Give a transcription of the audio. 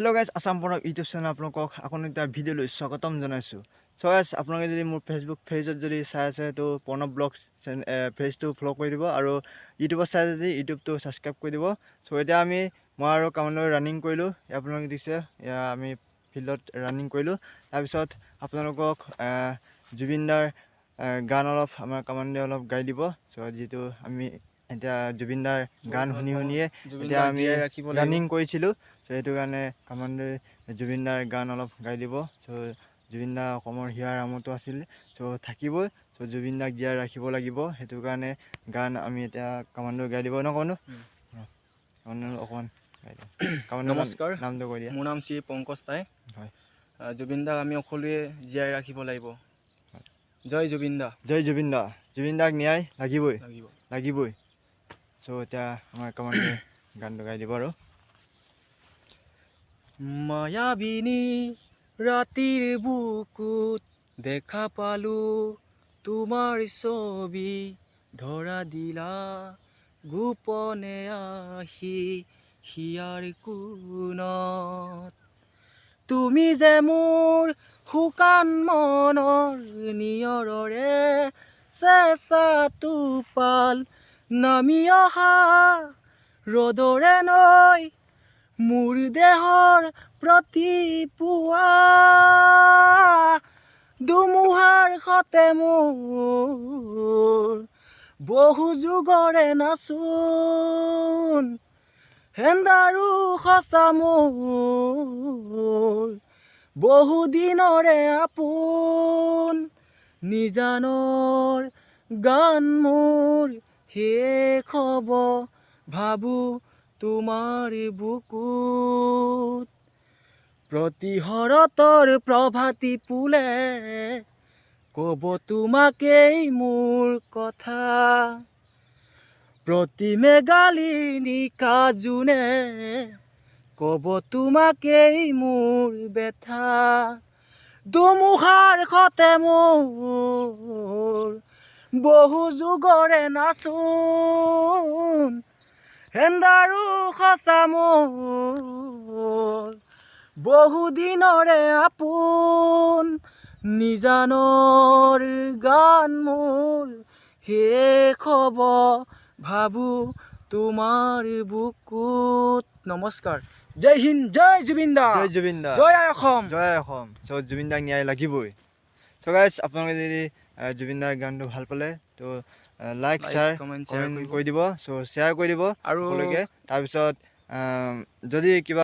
hello guys Assam पनक YouTube channel आपलोगों आकोन इटा भिडिओ লৈ স্বাগতম জনাইছো সো গাইস আপোনালোকে যদি মোৰ ফেসবুক পেজত যদি চাই আছে তো পনব ব্লগছ পেজটো ফলো কৰি দিব আৰু ইউটিউবত চাই যদি ইউটিউবটো সাবস্ক্ৰাইব কৰি দিব সো এতিয়া মই আৰু কামলৈ ৰানিং কৰিলো আপোনালোকে দিছে আমি ফিল্ডত ৰানিং কৰিলো তাৰ পিছত আপোনালোকক জুবিনদাৰ গান অলপ আমাৰ কামন্দে অলপ গাই দিব সো যেটো আমি এতিয়া জুবিনদাৰ গান শুনিয়ে এতিয়া আমি ৰানিং কৰিছিলো সেইটো কাৰণে কামন্দে জুবিনদাৰ গান অলপ গাই দিব সো জুবিনদা অসমৰ হিয়াৰ আমতো আছিল সো থাকিবই সো জুবিনদাক জীয়াই ৰাখিব লাগিব সেইটো কাৰণে গান আমি এতিয়া কামন্দে গাই দিব নকনো অকমান গাই দিব কামন্দে নমস্কাৰ নামটো কৈ দিয়া মোৰ নাম শ্ৰী পংকজ তাই হয় জুবিনদাক আমি সকলোৱে জীয়াই ৰাখিব লাগিব জয় জুবিনদা জুবিনদাক ন্যায় লাগিবই সো এতিয়া আমাৰ কামন্দে গানটো গাই দিব আৰু মায়াবিনী ৰাতিৰ বুকুত দেখা পালো তোমাৰ ছবি ধৰা দিলা গোপনে আহি হিয়াৰ কোণত তুমি যে মোৰ শুকান মনৰ নিয়ৰৰে চেঁচা টোপাল নামি অহা ৰ'দৰে নৈ মোৰ দেহৰ প্ৰতি পুৱা দুমুহাৰ সতে মোৰ বহু যুগৰে নাচোন হেন্দাৰো সঁচা মোৰ বহু দিনৰে আপোন নিজানৰ গান মোৰ শেষ হ'ব ভাবো তোমাৰ বুকুত প্ৰতিহৰতৰ প্ৰভাতী ফুলে ক'ব তোমাকেই মোৰ কথা প্ৰতি মেঘালী নিশা জোনে ক'ব তোমাকেই মোৰ ব্যথা দুমুহাৰ সতে মোৰ বহু যুগৰে নাচোন হেন্দাৰো সঁচা মোৰ বহু দিনৰে আপোন নিজানৰ গান মোৰ শেষ হ'ব ভাবো তোমাৰ বুকুত নমস্কাৰ জয় হিন্দ জয় জুবিনদা জয় অসম সো জুবিনদাক ন্যায় লাগিবই সো গাইস আপোনালোকে যদি জুবিনদাৰ গানটো ভাল পালে তো লাইক শ্বেয়াৰ কমেন্ট কৰি দিব সো শ্বেয়াৰ কৰি দিব আৰু সকলোকে তাৰ পিছত যদি কিবা